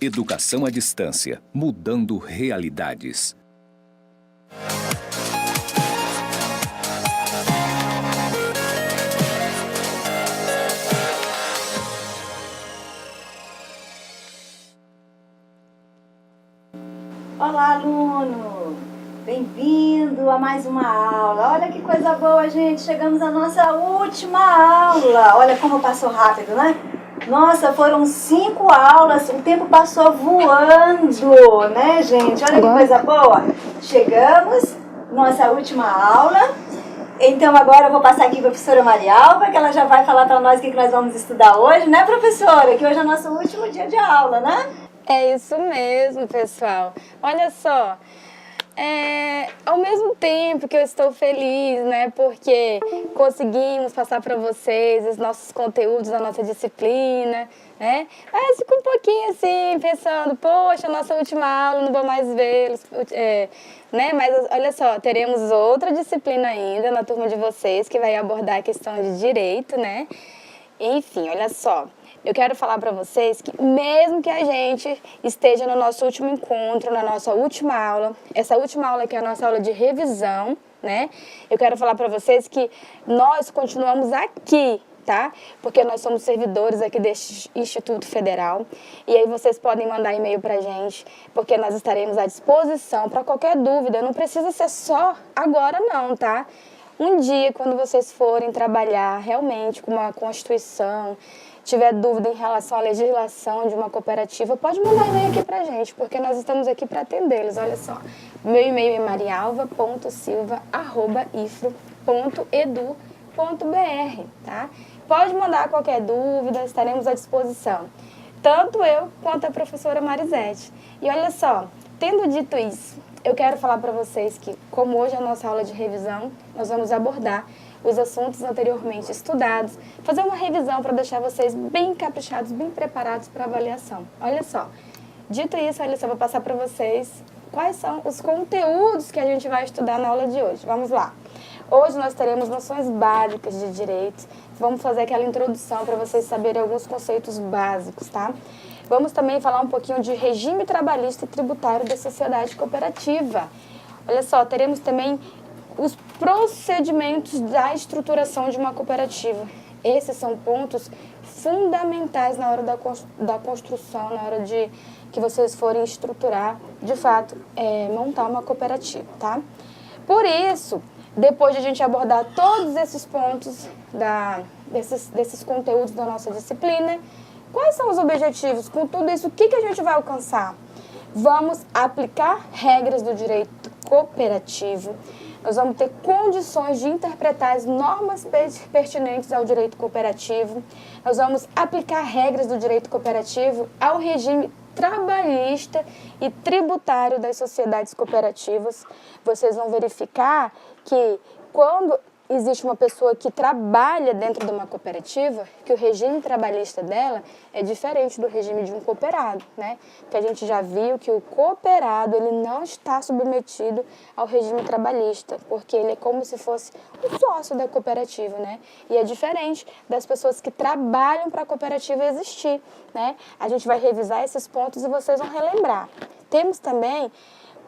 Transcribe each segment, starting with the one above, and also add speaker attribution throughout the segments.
Speaker 1: Educação à distância, mudando realidades.
Speaker 2: Olá, aluno! Bem-vindo a mais uma aula. Olha que coisa boa, gente! Chegamos à nossa última aula. Olha como passou rápido, né? Nossa, foram 5 aulas, o tempo passou voando, né, gente? Olha que coisa boa! Chegamos, nossa última aula. Então agora eu vou passar aqui para a professora Marialva, que ela já vai falar para nós o que nós vamos estudar hoje, né, professora? Que hoje é o nosso último dia de aula, né?
Speaker 3: É isso mesmo, pessoal. Olha só, ao mesmo tempo que eu estou feliz, né, porque conseguimos passar para vocês os nossos conteúdos da nossa disciplina, né, mas fico um pouquinho assim, pensando, poxa, nossa última aula, não vou mais vê-los, né, mas olha só, teremos outra disciplina ainda na turma de vocês, que vai abordar a questão de direito, né, enfim, olha só. Eu quero falar para vocês que mesmo que a gente esteja no nosso último encontro, na nossa última aula, essa última aula que é a nossa aula de revisão, né? Eu quero falar para vocês que nós continuamos aqui, tá? Porque nós somos servidores aqui deste Instituto Federal. E aí vocês podem mandar e-mail pra gente, porque nós estaremos à disposição para qualquer dúvida. Não precisa ser só agora não, tá? Um dia, quando vocês forem trabalhar realmente com uma constituição, tiver dúvida em relação à legislação de uma cooperativa, pode mandar e-mail aqui pra gente, porque nós estamos aqui para atendê-los. Olha só, meu e-mail é marialva.silva@ifro.edu.br, tá? Pode mandar qualquer dúvida, estaremos à disposição. Tanto eu quanto a professora Marisete. E olha só, tendo dito isso, eu quero falar para vocês que, como hoje é a nossa aula de revisão, nós vamos abordar os assuntos anteriormente estudados, fazer uma revisão para deixar vocês bem caprichados, bem preparados para a avaliação. Olha só, dito isso, olha só, vou passar para vocês quais são os conteúdos que a gente vai estudar na aula de hoje. Vamos lá. Hoje nós teremos noções básicas de direito, vamos fazer aquela introdução para vocês saberem alguns conceitos básicos, tá? Vamos também falar um pouquinho de regime trabalhista e tributário da sociedade cooperativa. Olha só, teremos também os procedimentos da estruturação de uma cooperativa. Esses são pontos fundamentais na hora da construção, na hora de que vocês forem estruturar, de fato, montar uma cooperativa, tá? Por isso, depois de a gente abordar todos esses pontos, desses conteúdos da nossa disciplina, quais são os objetivos? Com tudo isso, o que a gente vai alcançar? Vamos aplicar regras do direito cooperativo. Nós vamos ter condições de interpretar as normas pertinentes ao direito cooperativo. Nós vamos aplicar regras do direito cooperativo ao regime trabalhista e tributário das sociedades cooperativas. Vocês vão verificar que quando existe uma pessoa que trabalha dentro de uma cooperativa, que o regime trabalhista dela é diferente do regime de um cooperado, né? Que a gente já viu que o cooperado, ele não está submetido ao regime trabalhista, porque ele é como se fosse um sócio da cooperativa, né? E é diferente das pessoas que trabalham para a cooperativa existir, né? A gente vai revisar esses pontos e vocês vão relembrar. Temos também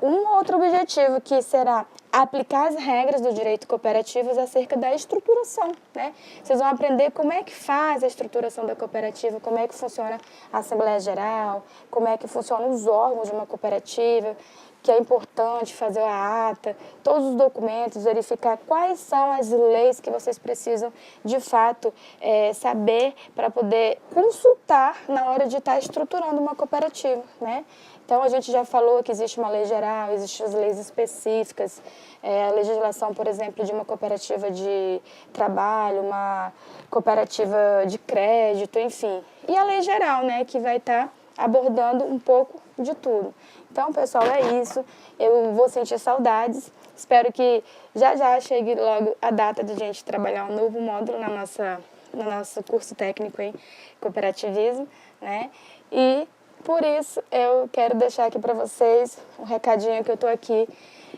Speaker 3: um outro objetivo, que será aplicar as regras do direito cooperativo acerca da estruturação, né? Vocês vão aprender como é que faz a estruturação da cooperativa, como é que funciona a Assembleia Geral, como é que funcionam os órgãos de uma cooperativa, que é importante fazer a ata, todos os documentos, verificar quais são as leis que vocês precisam, de fato, saber para poder consultar na hora de estar estruturando uma cooperativa, né? Então, a gente já falou que existe uma lei geral, existem as leis específicas, a legislação, por exemplo, de uma cooperativa de trabalho, uma cooperativa de crédito, enfim. E a lei geral, né, que vai estar abordando um pouco de tudo. Então, pessoal, é isso. Eu vou sentir saudades. Espero que já chegue logo a data de a gente trabalhar um novo módulo no nosso curso técnico em cooperativismo, né? E por isso eu quero deixar aqui para vocês um recadinho, que eu estou aqui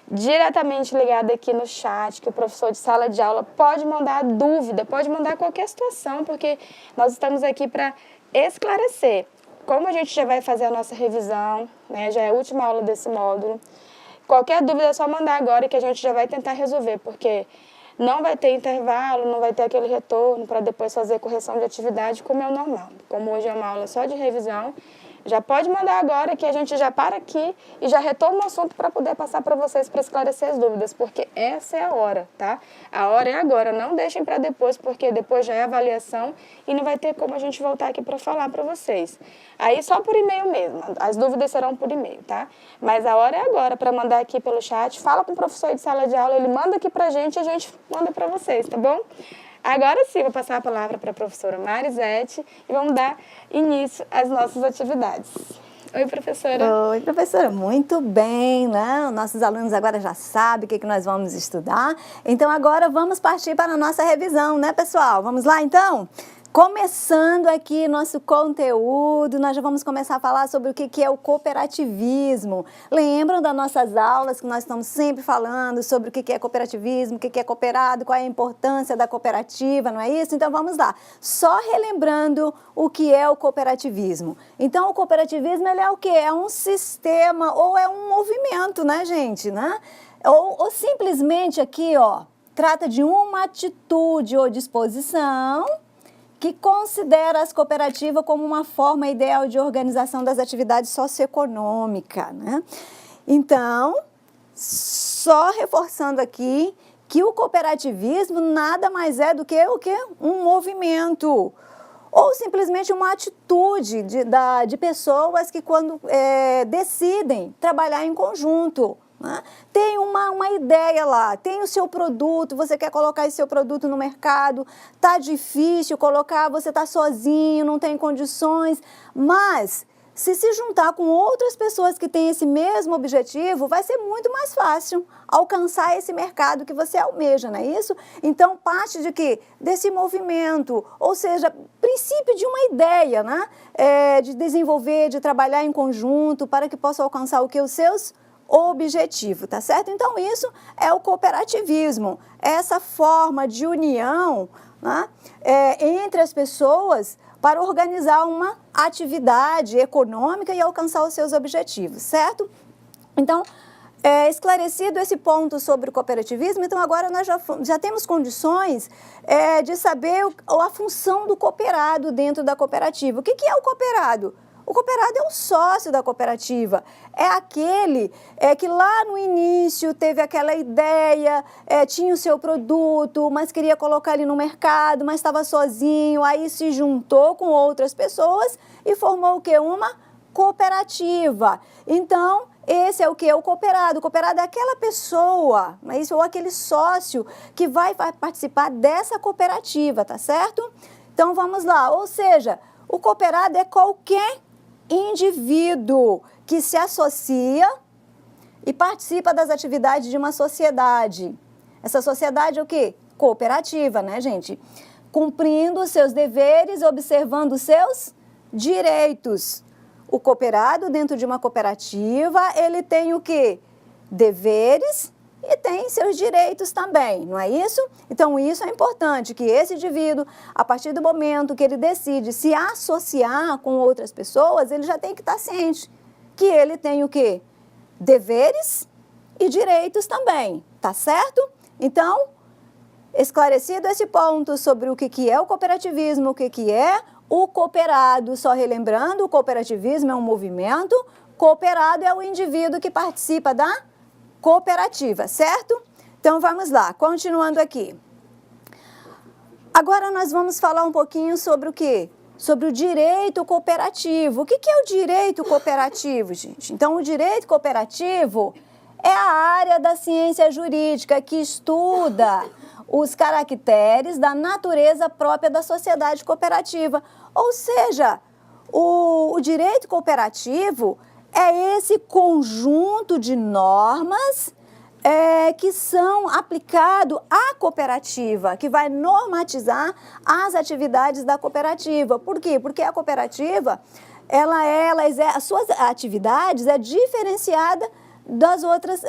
Speaker 3: diretamente ligada aqui no chat, que o professor de sala de aula pode mandar dúvida, pode mandar qualquer situação, porque nós estamos aqui para esclarecer. como a gente já vai fazer a nossa revisão, né, já é a última aula desse módulo, qualquer dúvida é só mandar agora que a gente já vai tentar resolver, porque não vai ter intervalo, não vai ter aquele retorno para depois fazer correção de atividade como é o normal. Como hoje é uma aula só de revisão, já pode mandar agora que a gente já para aqui e já retoma o assunto para poder passar para vocês para esclarecer as dúvidas, porque essa é a hora, tá? A hora é agora, não deixem para depois, porque depois já é avaliação e não vai ter como a gente voltar aqui para falar para vocês. Aí só por e-mail mesmo, as dúvidas serão por e-mail, tá? Mas a hora é agora para mandar aqui pelo chat, fala com o professor de sala de aula, ele manda aqui pra gente e a gente manda para vocês, tá bom? Agora sim, vou passar a palavra para a professora Marisete e vamos dar início às nossas atividades. Oi, professora.
Speaker 2: Oi, professora. Muito bem, né? Nossos alunos agora já sabem o que nós vamos estudar. Então, agora vamos partir para a nossa revisão, né, pessoal? Vamos lá, então? Começando aqui nosso conteúdo, nós já vamos começar a falar sobre o que é o cooperativismo. Lembram das nossas aulas que nós estamos sempre falando sobre o que é cooperativismo, o que é cooperado, qual é a importância da cooperativa, não é isso? Então vamos lá, só relembrando o que é o cooperativismo. Então o cooperativismo ele é o quê? É um sistema ou é um movimento, né, gente? Né? Ou simplesmente aqui, ó, trata de uma atitude ou disposição que considera as cooperativas como uma forma ideal de organização das atividades socioeconômicas, né? Então, só reforçando aqui que o cooperativismo nada mais é do que o quê? Um movimento ou simplesmente uma atitude de pessoas que quando decidem trabalhar em conjunto. Tem uma ideia lá, tem o seu produto, você quer colocar esse seu produto no mercado, tá difícil colocar, você está sozinho, não tem condições, mas se juntar com outras pessoas que têm esse mesmo objetivo, vai ser muito mais fácil alcançar esse mercado que você almeja, não é isso? Então, parte de quê? Desse movimento, ou seja, princípio de uma ideia, né? De desenvolver, de trabalhar em conjunto para que possa alcançar o que? Os seus objetivo, tá certo? Então, isso é o cooperativismo, essa forma de união, né, entre as pessoas para organizar uma atividade econômica e alcançar os seus objetivos, certo? Então, esclarecido esse ponto sobre o cooperativismo, então agora nós já temos condições de saber a função do cooperado dentro da cooperativa. O que é o cooperado? O cooperado é o sócio da cooperativa, é aquele que lá no início teve aquela ideia, tinha o seu produto, mas queria colocar ele no mercado, mas estava sozinho, aí se juntou com outras pessoas e formou o quê? Uma cooperativa. Então, esse é o quê? O cooperado. O cooperado é aquela pessoa, não é isso? Ou aquele sócio que vai participar dessa cooperativa, tá certo? Então, vamos lá. Ou seja, o cooperado é qualquer indivíduo que se associa e participa das atividades de uma sociedade. Essa sociedade é o quê? Cooperativa, né, gente? Cumprindo os seus deveres, observando os seus direitos. O cooperado dentro de uma cooperativa, ele tem o quê? Deveres e tem seus direitos também, não é isso? Então, isso é importante, que esse indivíduo, a partir do momento que ele decide se associar com outras pessoas, ele já tem que estar ciente que ele tem o quê? Deveres e direitos também, tá certo? Então, esclarecido esse ponto sobre o que é o cooperativismo, o que é o cooperado, só relembrando, o cooperativismo é um movimento, cooperado é o indivíduo que participa da cooperativa, certo? Então, vamos lá, continuando aqui. Agora nós vamos falar um pouquinho sobre o quê? Sobre o direito cooperativo. O que é o direito cooperativo, gente? Então, o direito cooperativo é a área da ciência jurídica que estuda os caracteres da natureza própria da sociedade cooperativa. Ou seja, o direito cooperativo é esse conjunto de normas que são aplicados à cooperativa, que vai normatizar as atividades da cooperativa. Por quê? Porque a cooperativa, as suas atividades é diferenciada das outras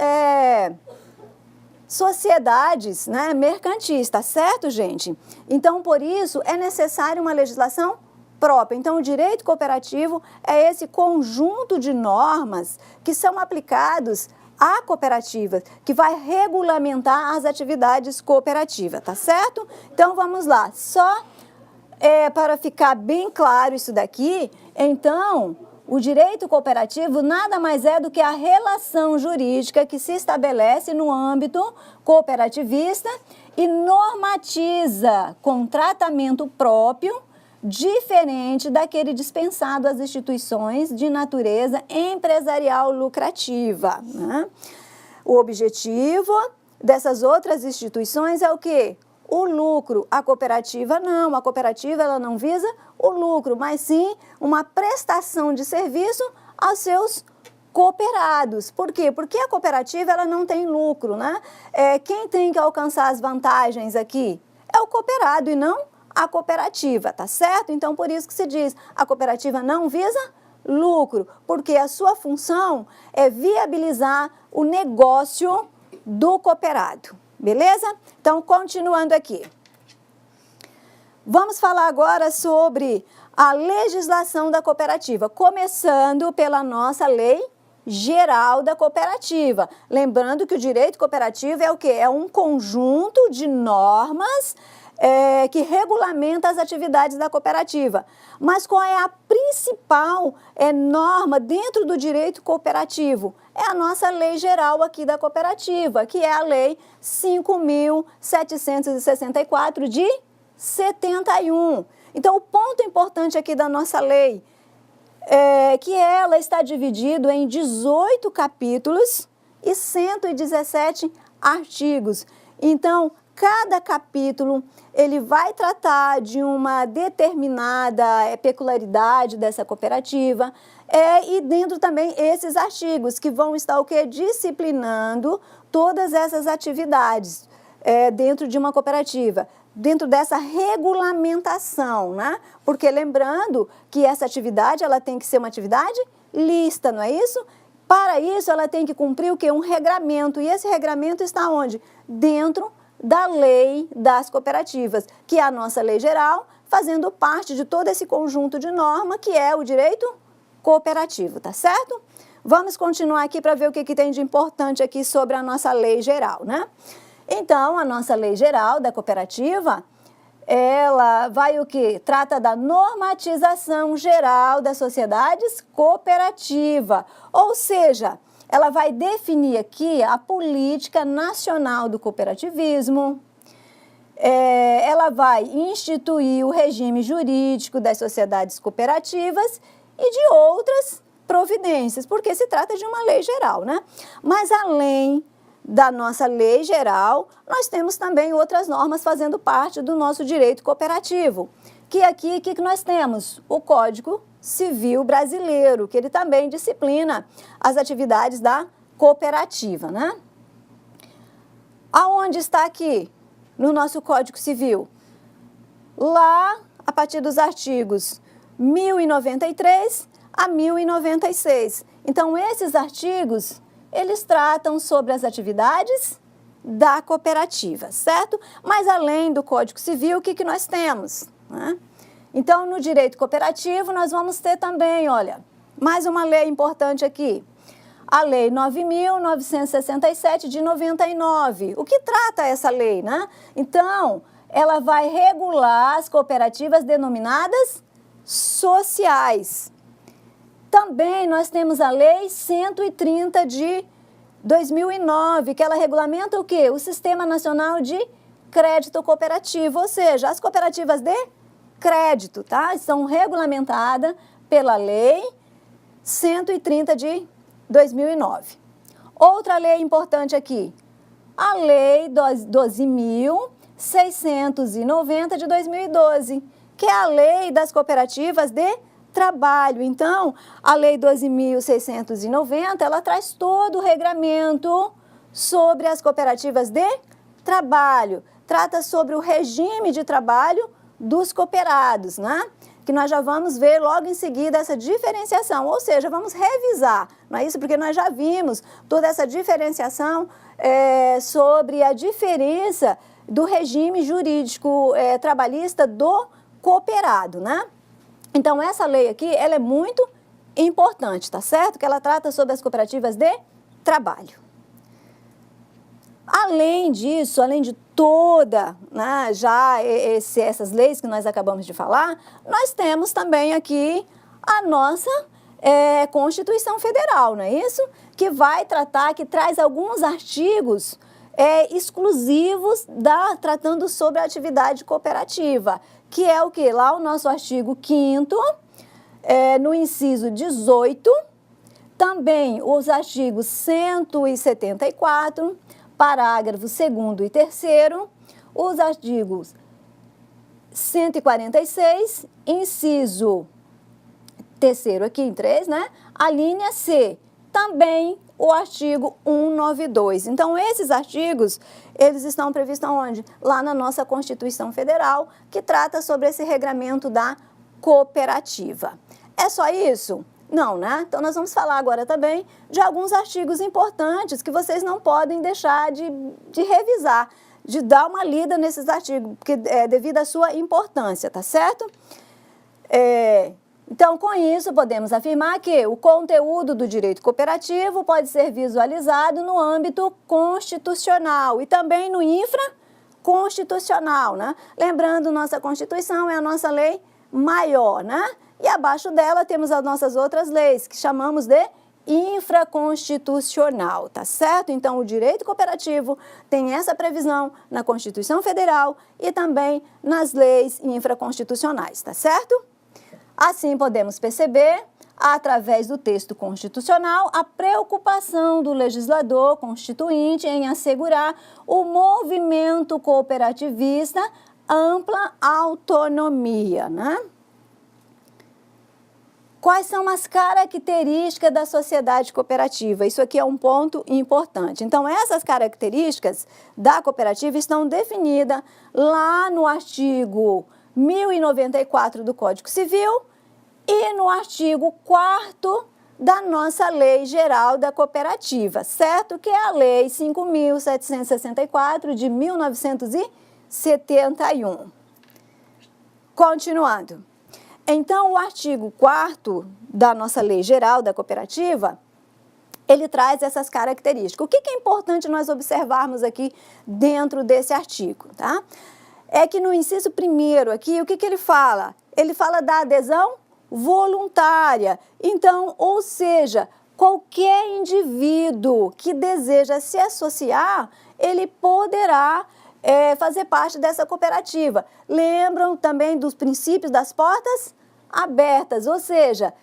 Speaker 2: sociedades, né, mercantis, tá certo, gente? Então, por isso, é necessário uma legislação própria. Então, o direito cooperativo é esse conjunto de normas que são aplicados à cooperativa, que vai regulamentar as atividades cooperativas, tá certo? Então, vamos lá. Só para ficar bem claro isso daqui, então, o direito cooperativo nada mais é do que a relação jurídica que se estabelece no âmbito cooperativista e normatiza com tratamento próprio, diferente daquele dispensado às instituições de natureza empresarial lucrativa, né? O objetivo dessas outras instituições é o quê? O lucro. A cooperativa não. A cooperativa ela não visa o lucro, mas sim uma prestação de serviço aos seus cooperados. Por quê? Porque a cooperativa ela não tem lucro, né? Quem tem que alcançar as vantagens aqui é o cooperado e não a cooperativa, tá certo? Então, por isso que se diz, a cooperativa não visa lucro, porque a sua função é viabilizar o negócio do cooperado, beleza? Então, continuando aqui. Vamos falar agora sobre a legislação da cooperativa, começando pela nossa Lei Geral da Cooperativa. Lembrando que o direito cooperativo é o quê? É um conjunto de normas que regulamenta as atividades da cooperativa. Mas qual é a principal norma dentro do direito cooperativo? É a nossa lei geral aqui da cooperativa, que é a Lei 5.764 de 71. Então, o ponto importante aqui da nossa lei é que ela está dividida em 18 capítulos e 117 artigos. Então, cada capítulo ele vai tratar de uma determinada peculiaridade dessa cooperativa e dentro também esses artigos que vão estar o quê? Disciplinando todas essas atividades dentro de uma cooperativa, dentro dessa regulamentação, né? Porque lembrando que essa atividade ela tem que ser uma atividade lícita, não é isso? Para isso ela tem que cumprir o quê? Um regramento, e esse regramento está onde? Dentro da lei das cooperativas, que é a nossa lei geral, fazendo parte de todo esse conjunto de norma que é o direito cooperativo, tá certo? Vamos continuar aqui para ver o que tem de importante aqui sobre a nossa lei geral, né? Então, a nossa lei geral da cooperativa, ela vai o quê? Trata da normatização geral das sociedades cooperativas, ou seja, ela vai definir aqui a política nacional do cooperativismo, ela vai instituir o regime jurídico das sociedades cooperativas e de outras providências, porque se trata de uma lei geral, né? Mas além da nossa lei geral, nós temos também outras normas fazendo parte do nosso direito cooperativo, que aqui, o que nós temos? O Código Civil Brasileiro, que ele também disciplina as atividades da cooperativa, né? Aonde está aqui? No nosso Código Civil. Lá, a partir dos artigos 1093 a 1096. Então, esses artigos, eles tratam sobre as atividades da cooperativa, certo? Mas além do Código Civil, o que nós temos, né? Então, no direito cooperativo, nós vamos ter também, olha, mais uma lei importante aqui. A Lei 9.967 de 99. O que trata essa lei, né? Então, ela vai regular as cooperativas denominadas sociais. Também nós temos a Lei 130 de 2009, que ela regulamenta o quê? O Sistema Nacional de Crédito Cooperativo, ou seja, as cooperativas de crédito, tá? São regulamentadas pela Lei 130 de 2009. Outra lei importante aqui, a Lei 12.690 de 2012, que é a Lei das Cooperativas de Trabalho. Então, a Lei 12.690, ela traz todo o regramento sobre as cooperativas de trabalho, trata sobre o regime de trabalho dos cooperados, né? Que nós já vamos ver logo em seguida essa diferenciação, ou seja, vamos revisar, não é isso? Porque nós já vimos toda essa diferenciação sobre a diferença do regime jurídico trabalhista do cooperado, né? Então, essa lei aqui, ela é muito importante, tá certo? Que ela trata sobre as cooperativas de trabalho. Além disso, além de toda, né, essas leis que nós acabamos de falar, nós temos também aqui a nossa Constituição Federal, não é isso? Que vai tratar, que traz alguns artigos exclusivos tratando sobre a atividade cooperativa, que é o que? Lá o nosso artigo 5º, no inciso 18, também os artigos 174, parágrafo 2º e 3º, os artigos 146, inciso 3º aqui em 3, né? A linha C, também o artigo 192. Então, esses artigos, eles estão previstos onde? Lá na nossa Constituição Federal, que trata sobre esse regramento da cooperativa. É só isso? Não, né? Então, nós vamos falar agora também de alguns artigos importantes que vocês não podem deixar de revisar, de dar uma lida nesses artigos, porque devido à sua importância, tá certo? Então, com isso, podemos afirmar que o conteúdo do direito cooperativo pode ser visualizado no âmbito constitucional e também no infraconstitucional, né? Lembrando, nossa Constituição é a nossa lei maior, né? E abaixo dela temos as nossas outras leis, que chamamos de infraconstitucional, tá certo? Então, o direito cooperativo tem essa previsão na Constituição Federal e também nas leis infraconstitucionais, tá certo? Assim, podemos perceber, através do texto constitucional, a preocupação do legislador constituinte em assegurar o movimento cooperativista ampla autonomia, né? Quais são as características da sociedade cooperativa? Isso aqui é um ponto importante. Então, essas características da cooperativa estão definidas lá no artigo 1094 do Código Civil e no artigo 4º da nossa Lei Geral da Cooperativa, certo? Que é a Lei 5.764 de 1971. Continuando. Então, o artigo 4º da nossa Lei Geral da Cooperativa, ele traz essas características. O que é importante nós observarmos aqui dentro desse artigo, tá? É que no inciso 1º aqui, o que ele fala? Ele fala da adesão voluntária. Então, ou seja, qualquer indivíduo que deseja se associar, ele poderá fazer parte dessa cooperativa. Lembram também dos princípios das portas abertas, ou seja,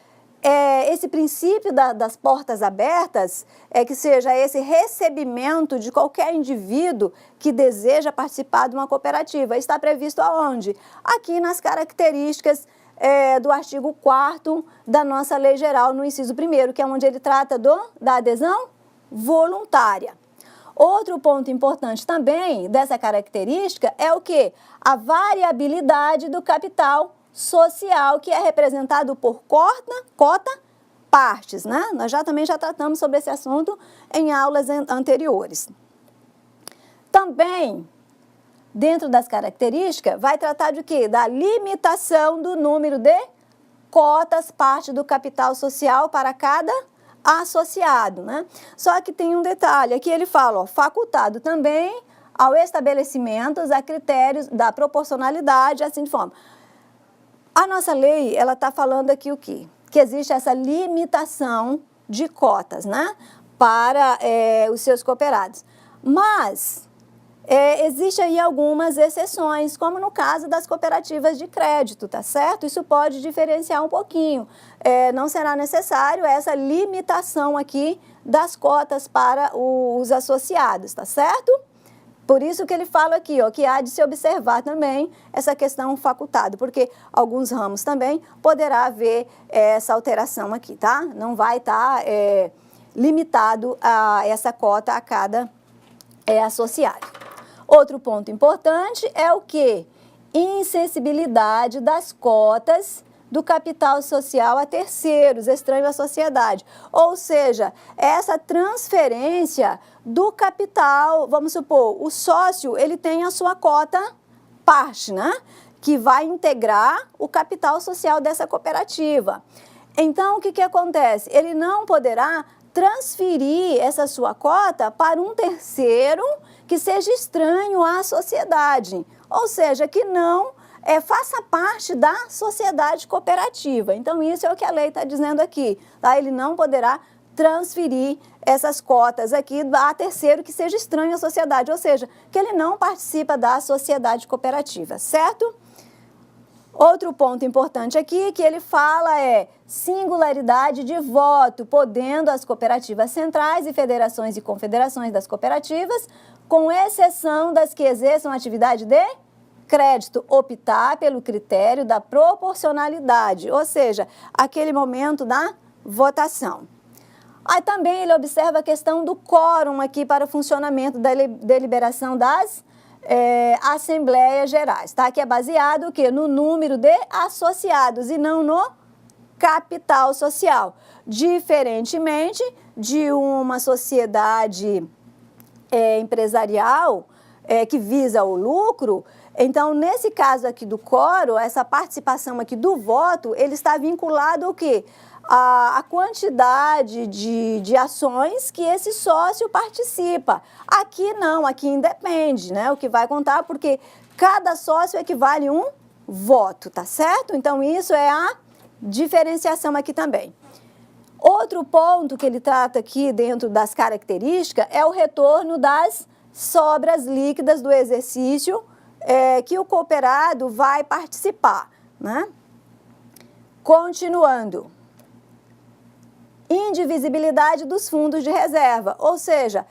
Speaker 2: esse princípio das portas abertas que seja esse recebimento de qualquer indivíduo que deseja participar de uma cooperativa. Está previsto aonde? Aqui nas características do artigo 4º da nossa Lei Geral, no inciso 1º, que é onde ele trata da adesão voluntária. Outro ponto importante também dessa característica é o quê? A variabilidade do capital social, que é representado por cota partes, né? Nós também já tratamos sobre esse assunto em aulas anteriores. Também, dentro das características, vai tratar de quê? Da limitação do número de cotas parte do capital social para cada associado, né? Só que tem um detalhe, aqui ele fala, facultado também ao estabelecimento a critérios da proporcionalidade, assim de forma. A nossa lei, ela está falando aqui o quê? Que existe essa limitação de cotas, né? Para os seus cooperados. Mas existem aí algumas exceções, como no caso das cooperativas de crédito, tá certo? Isso pode diferenciar um pouquinho. Não será necessário essa limitação aqui das cotas para os associados, tá certo? Por isso que ele fala aqui, ó, que há de se observar também essa questão facultada, porque alguns ramos também poderá haver essa alteração aqui, tá? Não vai estar limitado a essa cota a cada associado. Outro ponto importante é o quê? Insensibilidade das cotas do capital social a terceiros, estranhos à sociedade. Ou seja, essa transferência do capital, vamos supor, o sócio, ele tem a sua cota parte, né? que vai integrar o capital social dessa cooperativa. Então, o que acontece? Ele não poderá transferir essa sua cota para um terceiro que seja estranho à sociedade, ou seja, que não faça parte da sociedade cooperativa. Então, isso é o que a lei está dizendo aqui, tá? Ele não poderá transferir essas cotas aqui a terceiro que seja estranho à sociedade, ou seja, que ele não participa da sociedade cooperativa, certo? Outro ponto importante aqui que ele fala é singularidade de voto, podendo as cooperativas centrais e federações e confederações das cooperativas, com exceção das que exerçam atividade de crédito, optar pelo critério da proporcionalidade, ou seja, aquele momento da votação. Aí também ele observa a questão do quórum aqui para o funcionamento da deliberação das Assembleias Gerais, tá? Que é baseado o quê? No número de associados e não no capital social. Diferentemente de uma sociedade empresarial que visa o lucro, então, nesse caso aqui do quórum, essa participação aqui do voto, ele está vinculado ao quê? A quantidade de ações que esse sócio participa. Aqui não, aqui independe, né? O que vai contar, porque cada sócio equivale a um voto, tá certo? Então, isso é a diferenciação aqui também. Outro ponto que ele trata aqui dentro das características é o retorno das sobras líquidas do exercício que o cooperado vai participar, né? Continuando. Indivisibilidade dos fundos de reserva, ou seja,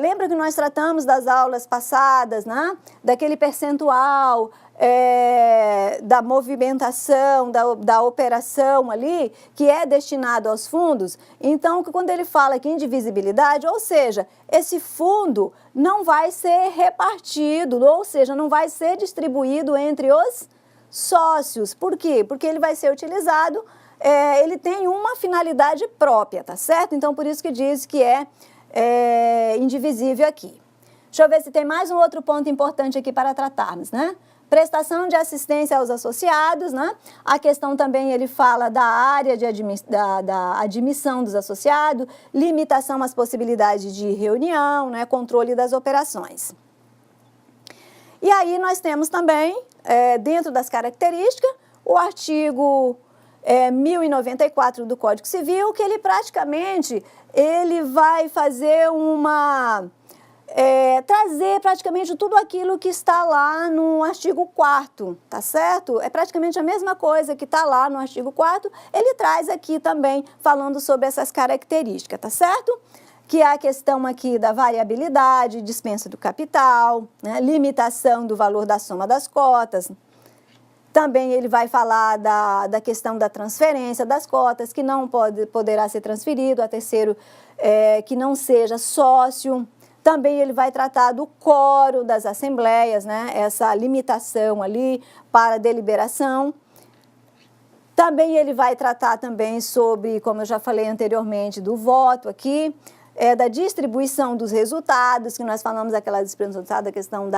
Speaker 2: lembra que nós tratamos das aulas passadas, né? Daquele percentual da movimentação, da operação ali, que é destinado aos fundos. Então, quando ele fala que indivisibilidade, ou seja, esse fundo não vai ser repartido, ou seja, não vai ser distribuído entre os sócios. Por quê? Porque ele vai ser utilizado, ele tem uma finalidade própria, tá certo? Então, por isso que diz que é indivisível aqui. Deixa eu ver se tem mais um outro ponto importante aqui para tratarmos, né? Prestação de assistência aos associados, né? A questão também ele fala da área da admissão dos associados, limitação às possibilidades de reunião, né? Controle das operações. E aí nós temos também, dentro das características, o artigo 1094 do Código Civil, que ele praticamente vai fazer trazer praticamente tudo aquilo que está lá no artigo 4º, tá certo? É praticamente a mesma coisa que está lá no artigo 4º, ele traz aqui também falando sobre essas características, tá certo? Que é a questão aqui da variabilidade, dispensa do capital, né? Limitação do valor da soma das cotas. Também ele vai falar da questão da transferência das cotas, que não poderá ser transferido a terceiro que não seja sócio. Também ele vai tratar do quórum das assembleias, né? Essa limitação ali para deliberação. Também ele vai tratar também sobre, como eu já falei anteriormente, do voto aqui, da distribuição dos resultados, que nós falamos aquela distribuição da questão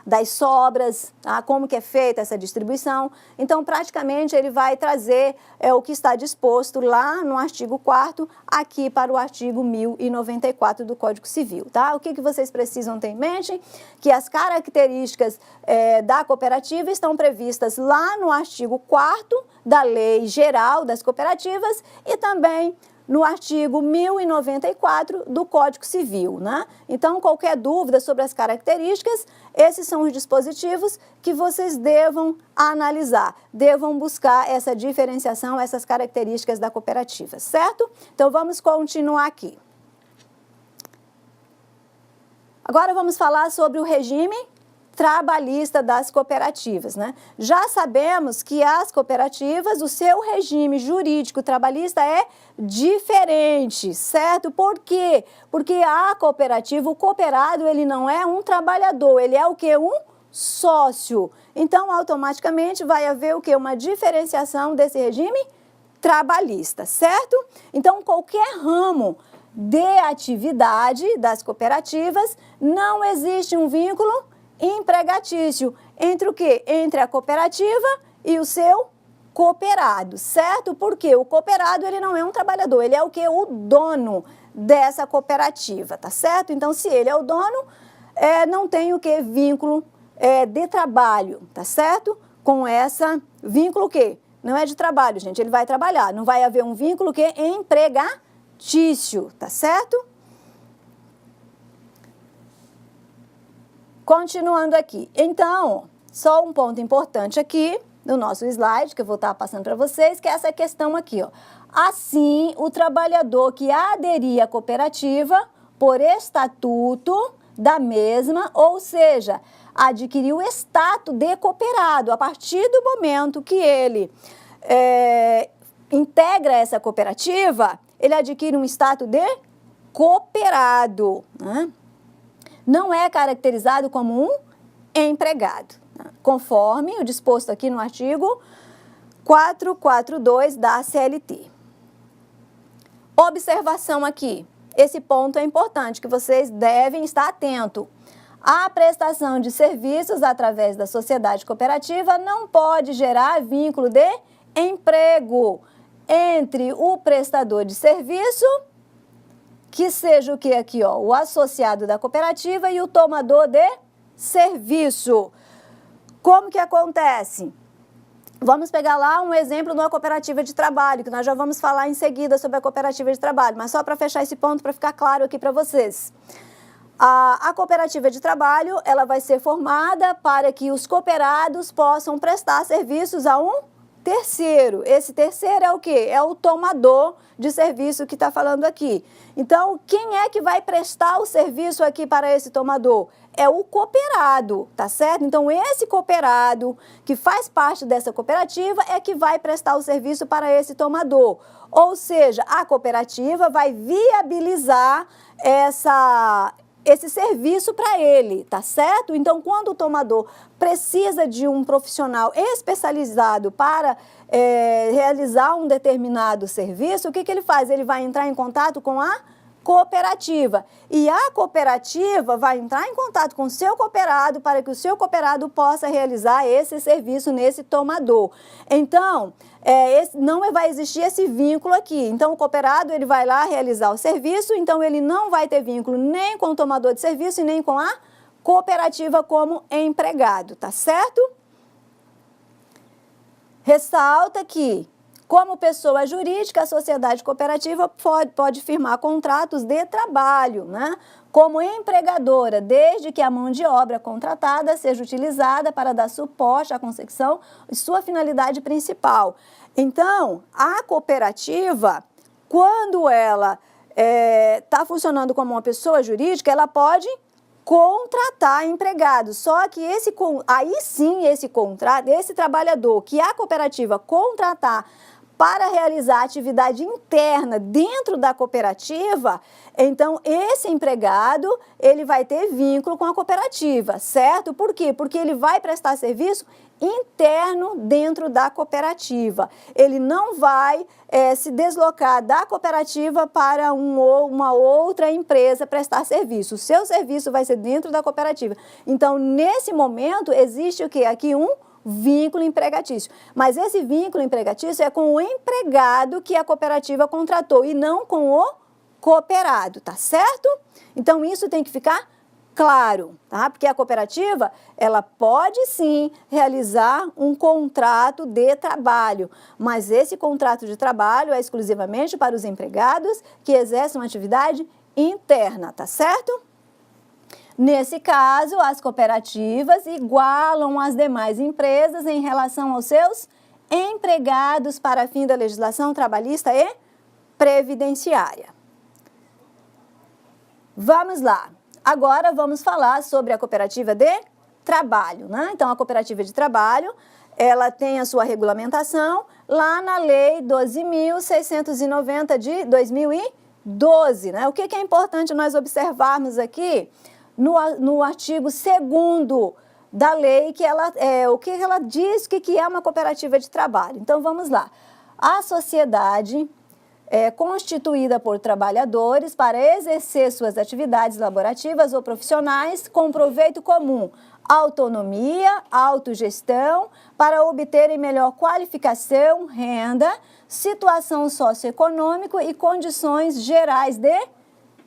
Speaker 2: das sobras, tá? Como que é feita essa distribuição. Então, praticamente, ele vai trazer o que está disposto lá no artigo 4º, aqui para o artigo 1094 do Código Civil, tá? O que vocês precisam ter em mente? Que as características da cooperativa estão previstas lá no artigo 4º da Lei Geral das Cooperativas e também no artigo 1094 do Código Civil, né? Então, qualquer dúvida sobre as características, esses são os dispositivos que vocês devam analisar, devam buscar essa diferenciação, essas características da cooperativa, certo? Então, vamos continuar aqui. Agora, vamos falar sobre o regime trabalhista das cooperativas, né? Já sabemos que as cooperativas, o seu regime jurídico trabalhista é diferente, certo? Por quê? Porque a cooperativa, o cooperado, ele não é um trabalhador, ele é o quê? Um sócio. Então, automaticamente, vai haver o quê? Uma diferenciação desse regime trabalhista, certo? Então, qualquer ramo de atividade das cooperativas, não existe um vínculo empregatício entre o quê? Entre a cooperativa e o seu cooperado, certo? Porque o cooperado, ele não é um trabalhador, ele é o quê? O dono dessa cooperativa, tá certo? Então, se ele é o dono, não tem o quê? Vínculo de trabalho, tá certo? Com essa vínculo o quê? Não é de trabalho, gente, ele vai trabalhar, não vai haver um vínculo que empregatício, tá certo? Continuando aqui, então, só um ponto importante aqui no nosso slide, que eu vou estar passando para vocês, que é essa questão aqui, ó. Assim, o trabalhador que aderir à cooperativa por estatuto da mesma, ou seja, adquiriu o status de cooperado a partir do momento que ele integra essa cooperativa, ele adquire um status de cooperado, né? Não é caracterizado como um empregado, né? Conforme o disposto aqui no artigo 442 da CLT. Observação aqui, esse ponto é importante, que vocês devem estar atentos. A prestação de serviços através da sociedade cooperativa não pode gerar vínculo de emprego entre o prestador de serviço, que seja o que aqui, ó, o associado da cooperativa, e o tomador de serviço. Como que acontece? Vamos pegar lá um exemplo de uma cooperativa de trabalho, que nós já vamos falar em seguida sobre a cooperativa de trabalho, mas só para fechar esse ponto, para ficar claro aqui para vocês. A cooperativa de trabalho, ela vai ser formada para que os cooperados possam prestar serviços a um terceiro. Esse terceiro é o quê? É o tomador de serviço que está falando aqui. Então, quem é que vai prestar o serviço aqui para esse tomador? É o cooperado, tá certo? Então, esse cooperado que faz parte dessa cooperativa é que vai prestar o serviço para esse tomador. Ou seja, a cooperativa vai viabilizar esse serviço para ele, tá certo? Então, quando o tomador precisa de um profissional especializado para realizar um determinado serviço, o que ele faz? Ele vai entrar em contato com a cooperativa. E a cooperativa vai entrar em contato com o seu cooperado para que o seu cooperado possa realizar esse serviço nesse tomador. Então, não vai existir esse vínculo aqui. Então, o cooperado, ele vai lá realizar o serviço, então ele não vai ter vínculo nem com o tomador de serviço e nem com a cooperativa como empregado, tá certo? Ressalta que, como pessoa jurídica, a sociedade cooperativa pode firmar contratos de trabalho, né? Como empregadora, desde que a mão de obra contratada seja utilizada para dar suporte à consecução de sua finalidade principal. Então, a cooperativa, quando ela está funcionando como uma pessoa jurídica, ela pode contratar empregados. Só que esse trabalhador que a cooperativa contratar para realizar atividade interna dentro da cooperativa, então esse empregado, ele vai ter vínculo com a cooperativa, certo? Por quê? Porque ele vai prestar serviço interno dentro da cooperativa. Ele não vai se deslocar da cooperativa para uma outra empresa prestar serviço. O seu serviço vai ser dentro da cooperativa. Então, nesse momento, existe o quê? Aqui um vínculo empregatício. Mas esse vínculo empregatício é com o empregado que a cooperativa contratou e não com o cooperado, tá certo? Então, isso tem que ficar claro, tá? Porque a cooperativa, ela pode sim realizar um contrato de trabalho, mas esse contrato de trabalho é exclusivamente para os empregados que exercem uma atividade interna, tá certo? Nesse caso, as cooperativas igualam as demais empresas em relação aos seus empregados para fim da legislação trabalhista e previdenciária. Vamos lá. Agora vamos falar sobre a cooperativa de trabalho, né? Então, a cooperativa de trabalho, ela tem a sua regulamentação lá na Lei 12.690 de 2012, né? O que é importante nós observarmos aqui no artigo 2º da lei, que o que ela diz, o que é uma cooperativa de trabalho. Então, vamos lá. A sociedade constituída por trabalhadores para exercer suas atividades laborativas ou profissionais com proveito comum autonomia, autogestão, para obterem melhor qualificação, renda, situação socioeconômica e condições gerais de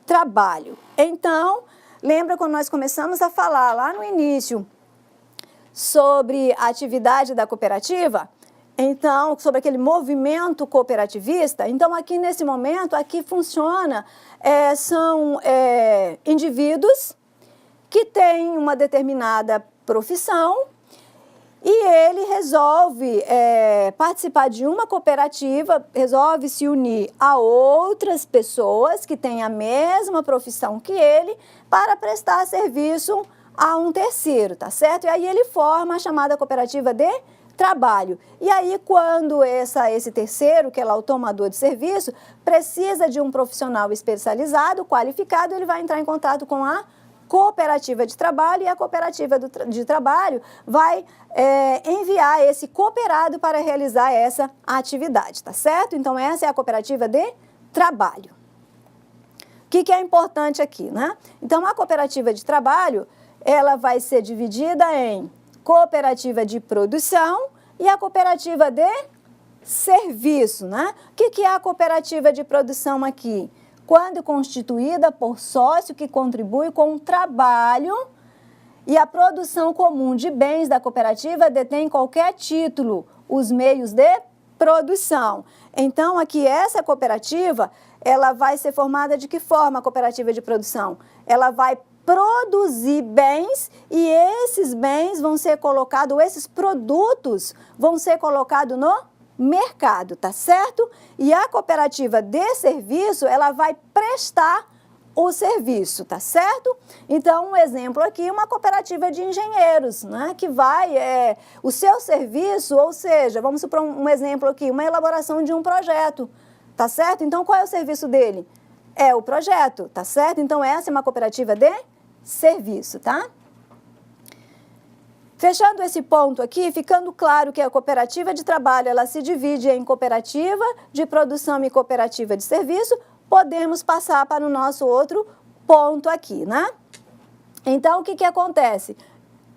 Speaker 2: trabalho. Então, lembra quando nós começamos a falar lá no início sobre a atividade da cooperativa? Então, sobre aquele movimento cooperativista, então aqui nesse momento, aqui funciona, são indivíduos que têm uma determinada profissão e ele resolve participar de uma cooperativa, resolve se unir a outras pessoas que têm a mesma profissão que ele para prestar serviço a um terceiro, tá certo? E aí ele forma a chamada cooperativa de trabalho. E aí, quando esse terceiro, que é lá o tomador de serviço, precisa de um profissional especializado, qualificado, ele vai entrar em contato com a cooperativa de trabalho e a cooperativa de trabalho vai enviar esse cooperado para realizar essa atividade, tá certo? Então, essa é a cooperativa de trabalho. O que é importante aqui, né? Então, a cooperativa de trabalho, ela vai ser dividida em cooperativa de produção e a cooperativa de serviço, né? O que é a cooperativa de produção aqui? Quando constituída por sócio que contribui com o trabalho e a produção comum de bens da cooperativa detém qualquer título, os meios de produção. Então, aqui essa cooperativa, ela vai ser formada de que forma a cooperativa de produção? Ela vai produzir bens e esses bens vão ser colocados, esses produtos vão ser colocados no mercado, tá certo? E a cooperativa de serviço, ela vai prestar o serviço, tá certo? Então, um exemplo aqui, uma cooperativa de engenheiros, né? Que vai, o seu serviço, ou seja, vamos supor um exemplo aqui, uma elaboração de um projeto, tá certo? Então, qual é o serviço dele? É o projeto, tá certo? Então, essa é uma cooperativa de serviço, tá? Fechando esse ponto aqui, ficando claro que a cooperativa de trabalho, ela se divide em cooperativa de produção e cooperativa de serviço, podemos passar para o nosso outro ponto aqui, né? Então, o que acontece?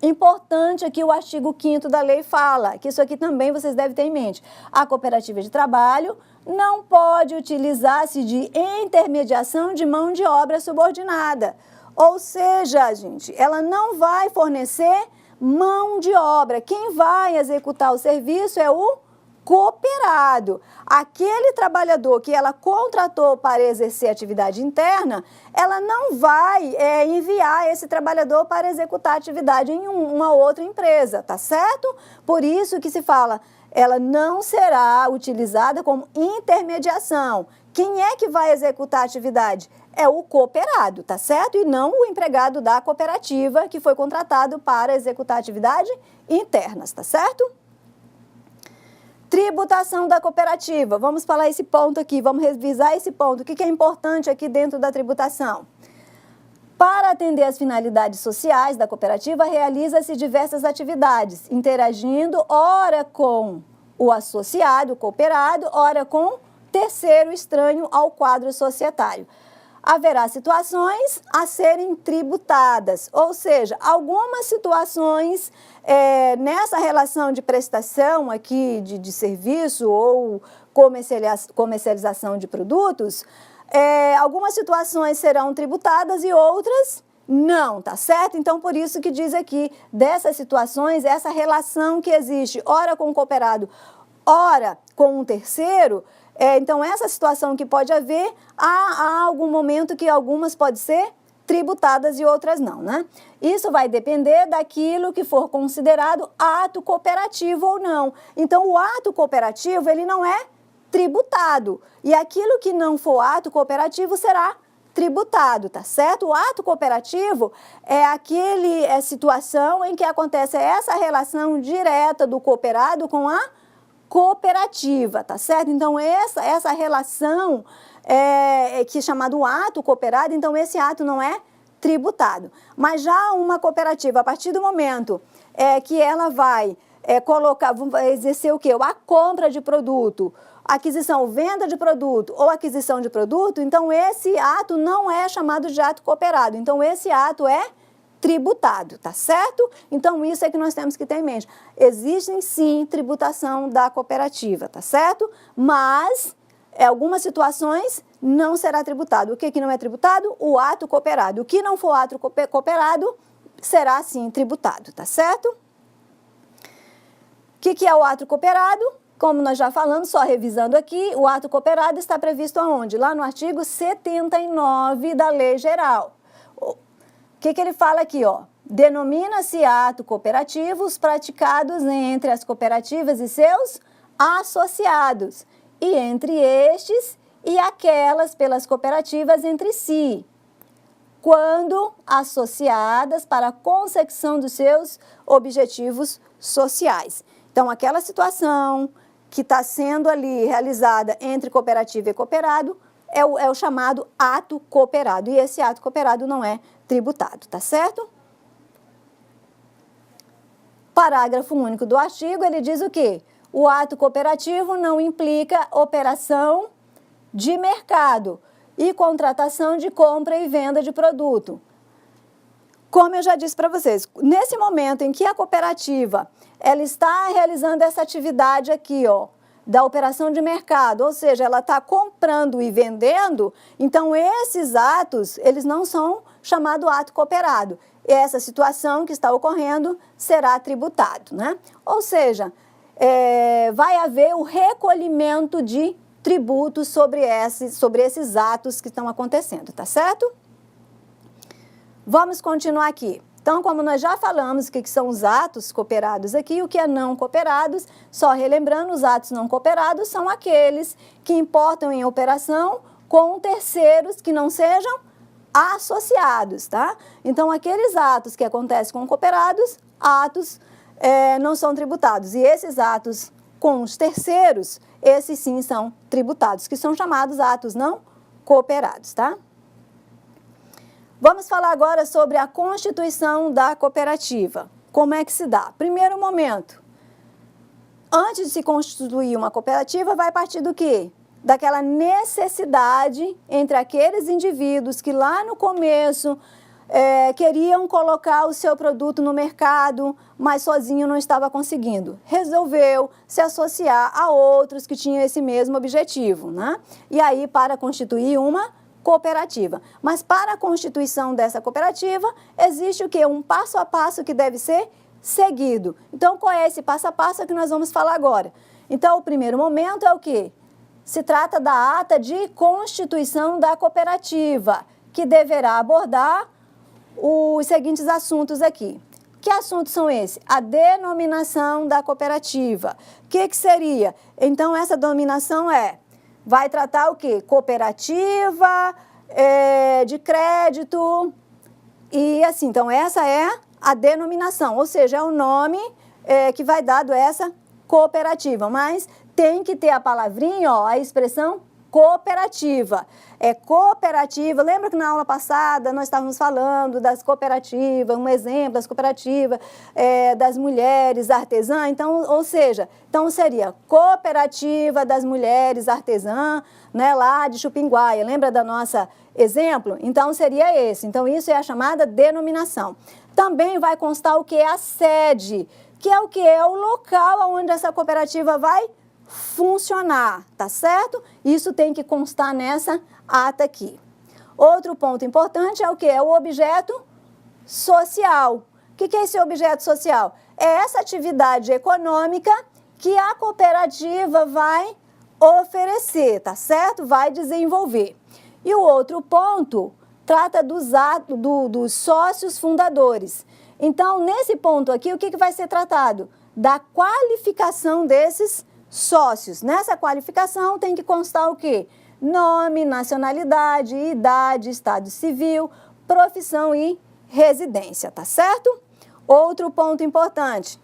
Speaker 2: Importante aqui o artigo 5º da lei fala, que isso aqui também vocês devem ter em mente. A cooperativa de trabalho não pode utilizar-se de intermediação de mão de obra subordinada. Ou seja, gente, ela não vai fornecer mão de obra. Quem vai executar o serviço é o cooperado. Aquele trabalhador que ela contratou para exercer atividade interna, ela não vai enviar esse trabalhador para executar atividade em uma outra empresa, tá certo? Por isso que se fala, ela não será utilizada como intermediação. Quem é que vai executar a atividade? É o cooperado, tá certo? E não o empregado da cooperativa que foi contratado para executar atividade internas, tá certo? Tributação da cooperativa. Vamos falar esse ponto aqui, vamos revisar esse ponto. O que é importante aqui dentro da tributação? Para atender às finalidades sociais da cooperativa, realiza-se diversas atividades, interagindo ora com o associado, o cooperado, ora com terceiro estranho ao quadro societário. Haverá situações a serem tributadas, ou seja, algumas situações nessa relação de prestação aqui de serviço ou comercialização de produtos, algumas situações serão tributadas e outras não, tá certo? Então, por isso que diz aqui, dessas situações, essa relação que existe, ora com o cooperado, ora com um terceiro, então, essa situação que pode haver, há algum momento que algumas podem ser tributadas e outras não, né? Isso vai depender daquilo que for considerado ato cooperativo ou não. Então, o ato cooperativo, ele não é tributado. E aquilo que não for ato cooperativo será tributado, tá certo? O ato cooperativo é a situação em que acontece essa relação direta do cooperado com a cooperativa, tá certo? Então, essa relação que é chamado ato cooperado, então esse ato não é tributado. Mas já uma cooperativa, a partir do momento que ela vai exercer o quê? A compra de produto, aquisição, venda de produto ou aquisição de produto, então esse ato não é chamado de ato cooperado. Então, esse ato é tributado, tá certo? Então, isso é que nós temos que ter em mente. Existe, sim, tributação da cooperativa, tá certo? Mas, em algumas situações, não será tributado. O que não é tributado? O ato cooperado. O que não for ato cooperado, será, sim, tributado, tá certo? O que é o ato cooperado? Como nós já falamos, só revisando aqui, o ato cooperado está previsto aonde? Lá no artigo 79 da Lei Geral. O que ele fala aqui, ó? Denomina-se ato cooperativo os praticados entre as cooperativas e seus associados, e entre estes e aquelas pelas cooperativas entre si, quando associadas para a consecução dos seus objetivos sociais. Então, aquela situação que está sendo ali realizada entre cooperativa e cooperado é o chamado ato cooperado, e esse ato cooperado não é tributado, tá certo? Parágrafo único do artigo, ele diz o quê? O ato cooperativo não implica operação de mercado e contratação de compra e venda de produto. Como eu já disse para vocês, nesse momento em que a cooperativa ela está realizando essa atividade aqui, ó, da operação de mercado, ou seja, ela está comprando e vendendo, então esses atos, eles não são chamados ato cooperado. Essa situação que está ocorrendo será tributado, né? Ou seja, vai haver o recolhimento de tributos sobre esses atos que estão acontecendo, tá certo? Vamos continuar aqui. Então, como nós já falamos o que são os atos cooperados aqui, o que é não cooperados, só relembrando, os atos não cooperados são aqueles que importam em operação com terceiros que não sejam associados, tá? Então, aqueles atos que acontecem com cooperados, atos não são tributados. E esses atos com os terceiros, esses sim são tributados, que são chamados atos não cooperados, tá? Vamos falar agora sobre a constituição da cooperativa. Como é que se dá? Primeiro momento, antes de se constituir uma cooperativa, vai partir do quê? Daquela necessidade entre aqueles indivíduos que lá no começo queriam colocar o seu produto no mercado, mas sozinho não estava conseguindo. Resolveu se associar a outros que tinham esse mesmo objetivo, né? E aí, para constituir uma cooperativa. Mas para a constituição dessa cooperativa, existe o quê? Um passo a passo que deve ser seguido. Então, qual é esse passo a passo que nós vamos falar agora? Então, o primeiro momento é o quê? Se trata da ata de constituição da cooperativa, que deverá abordar os seguintes assuntos aqui. Que assuntos são esses? A denominação da cooperativa. O que seria? Então, essa denominação vai tratar o quê? Cooperativa, de crédito e assim. Então, essa é a denominação, ou seja, é o nome que vai dado essa cooperativa. Mas tem que ter a palavrinha, ó, a expressão cooperativa. É cooperativa. Lembra que na aula passada nós estávamos falando das cooperativas, um exemplo das cooperativas das mulheres artesãs? Então, ou seja, então seria cooperativa das mulheres artesãs, né, lá de Chupinguaia. Lembra da nossa exemplo? Então, seria esse. Então, isso é a chamada denominação. Também vai constar o que é a sede, que é o que é o local onde essa cooperativa vai funcionar, tá certo? Isso tem que constar nessa ata aqui. Outro ponto importante é o que? É o objeto social. O que é esse objeto social? É essa atividade econômica que a cooperativa vai oferecer, tá certo? Vai desenvolver. E o outro ponto trata dos sócios fundadores. Então, nesse ponto aqui, o que vai ser tratado? Da qualificação desses sócios. Nessa qualificação tem que constar o quê? Nome, nacionalidade, idade, estado civil, profissão e residência, tá certo? Outro ponto importante,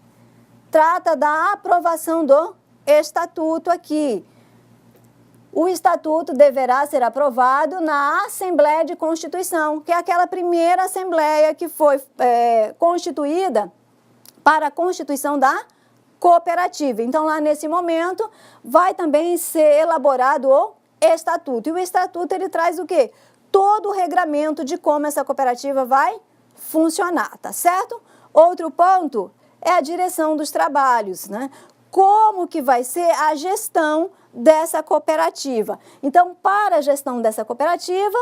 Speaker 2: trata da aprovação do estatuto aqui. O estatuto deverá ser aprovado na Assembleia de Constituição, que é aquela primeira assembleia que foi constituída para a constituição da cooperativa. Então, lá nesse momento, vai também ser elaborado o estatuto. E o estatuto, ele traz o quê? Todo o regramento de como essa cooperativa vai funcionar, tá certo? Outro ponto é a direção dos trabalhos, né? Como que vai ser a gestão dessa cooperativa. Então, para a gestão dessa cooperativa,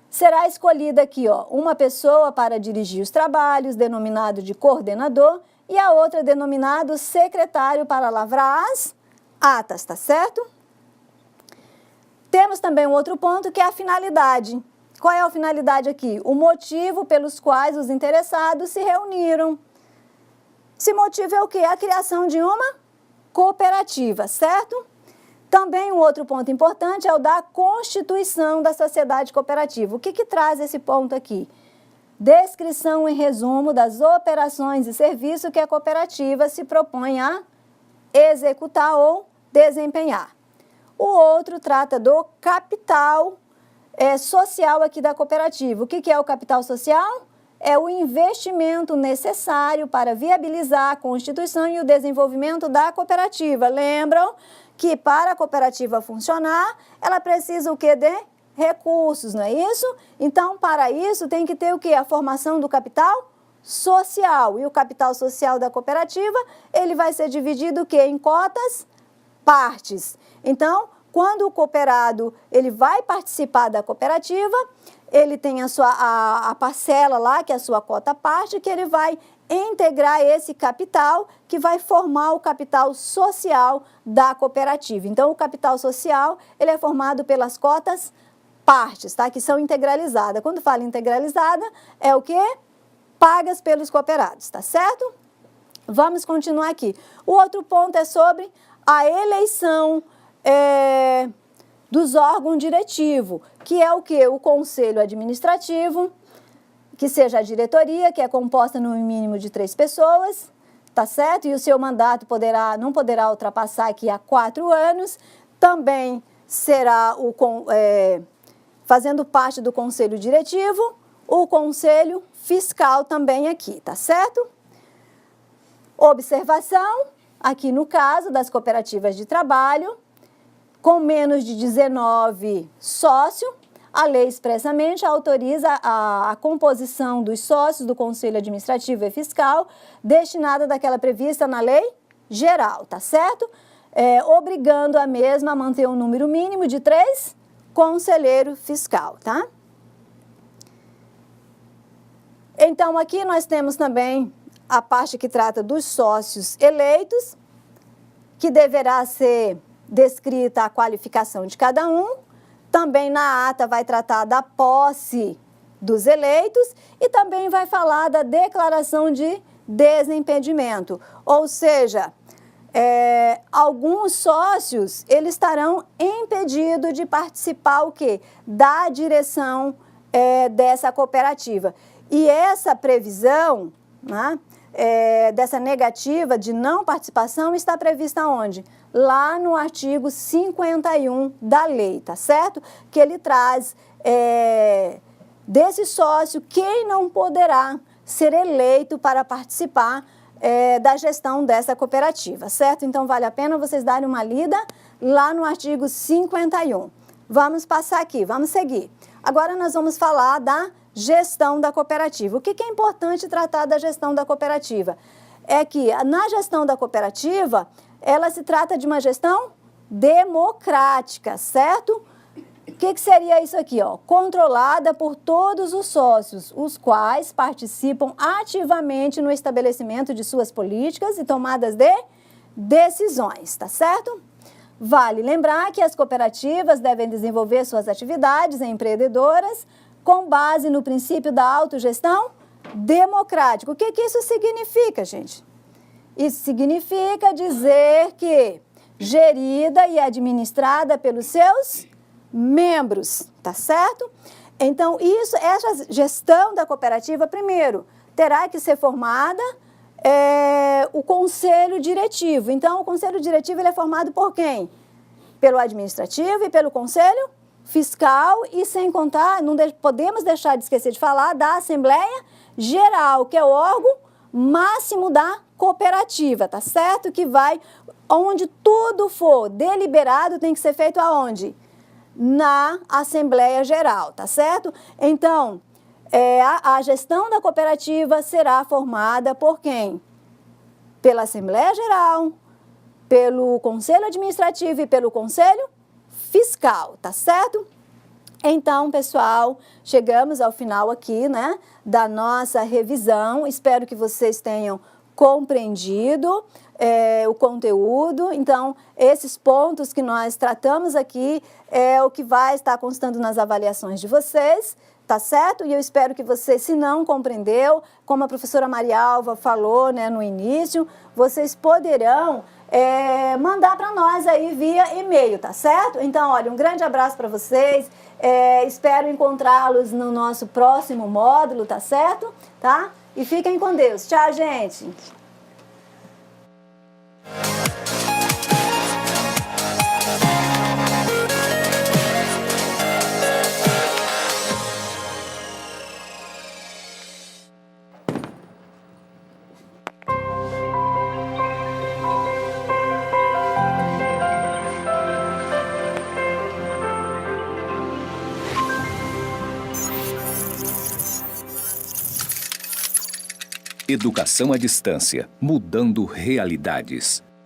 Speaker 2: será escolhida aqui, ó, uma pessoa para dirigir os trabalhos, denominado de coordenador, e a outra denominado secretário para lavrar as atas, tá certo? Temos também um outro ponto que é a finalidade. Qual é a finalidade aqui? O motivo pelos quais os interessados se reuniram. Esse motivo é o quê? A criação de uma cooperativa, certo? Também um outro ponto importante é o da constituição da sociedade cooperativa. O que traz esse ponto aqui? Descrição em resumo das operações e serviços que a cooperativa se propõe a executar ou desempenhar. O outro trata do capital social aqui da cooperativa. O que é o capital social? É o investimento necessário para viabilizar a constituição e o desenvolvimento da cooperativa. Lembram que para a cooperativa funcionar, ela precisa o quê? De recursos, não é isso? Então, para isso, tem que ter o quê? A formação do capital social. E o capital social da cooperativa, ele vai ser dividido o quê? Em cotas, partes. Então, quando o cooperado ele vai participar da cooperativa, ele tem a parcela lá, que é a sua cota parte, que ele vai integrar esse capital, que vai formar o capital social da cooperativa. Então, o capital social, ele é formado pelas cotas partes, tá? Que são integralizadas. Quando fala integralizada, é o quê? Pagas pelos cooperados, tá certo? Vamos continuar aqui. O outro ponto é sobre a eleição dos órgãos diretivos, que é o quê? O conselho administrativo, que seja a diretoria, que é composta no mínimo de 3 pessoas, tá certo? E o seu mandato não poderá ultrapassar aqui a 4 anos. Também será fazendo parte do conselho diretivo, o conselho fiscal também aqui, tá certo? Observação, aqui no caso das cooperativas de trabalho, com menos de 19 sócios, a lei expressamente autoriza a composição dos sócios do Conselho Administrativo e Fiscal, destinada daquela prevista na lei geral, tá certo? Obrigando a mesma a manter um número mínimo de 3 conselheiros fiscal, tá? Então, aqui nós temos também a parte que trata dos sócios eleitos, que deverá ser descrita a qualificação de cada um. Também na ata vai tratar da posse dos eleitos e também vai falar da declaração de desimpedimento. Ou seja, alguns sócios, eles estarão impedidos de participar o quê? Da direção dessa cooperativa. E essa previsão, né, dessa negativa de não participação está prevista onde? Lá no artigo 51 da lei, tá certo? Que ele traz desse sócio quem não poderá ser eleito para participar da gestão dessa cooperativa, certo? Então, vale a pena vocês darem uma lida lá no artigo 51. Vamos passar aqui, vamos seguir. Agora nós vamos falar da gestão da cooperativa. O que é importante tratar da gestão da cooperativa? É que na gestão da cooperativa, ela se trata de uma gestão democrática, certo? O que seria isso aqui, ó? Controlada por todos os sócios, os quais participam ativamente no estabelecimento de suas políticas e tomadas de decisões, tá certo? Vale lembrar que as cooperativas devem desenvolver suas atividades empreendedoras com base no princípio da autogestão democrática. O que isso significa, gente? Isso significa dizer que gerida e administrada pelos seus membros, tá certo? Então, essa gestão da cooperativa, primeiro, terá que ser formada o conselho diretivo. Então, o conselho diretivo ele é formado por quem? Pelo administrativo e pelo conselho fiscal e, sem contar, não podemos deixar de esquecer de falar da Assembleia Geral, que é o órgão máximo da cooperativa, tá certo? Que vai, onde tudo for deliberado, tem que ser feito aonde? Na Assembleia Geral, tá certo? Então, A gestão da cooperativa será formada por quem? Pela Assembleia Geral, pelo Conselho Administrativo e pelo Conselho Fiscal, tá certo? Então, pessoal, chegamos ao final aqui, né, da nossa revisão. Espero que vocês tenham compreendido o conteúdo. Então, esses pontos que nós tratamos aqui é o que vai estar constando nas avaliações de vocês, tá certo? E eu espero que você, se não compreendeu, como a professora Maria Alva falou, né, no início, vocês poderão mandar para nós aí via e-mail, tá certo? Então, olha, um grande abraço para vocês. Espero encontrá-los no nosso próximo módulo, tá certo? Tá? E fiquem com Deus. Tchau, gente!
Speaker 1: Educação à distância, mudando realidades.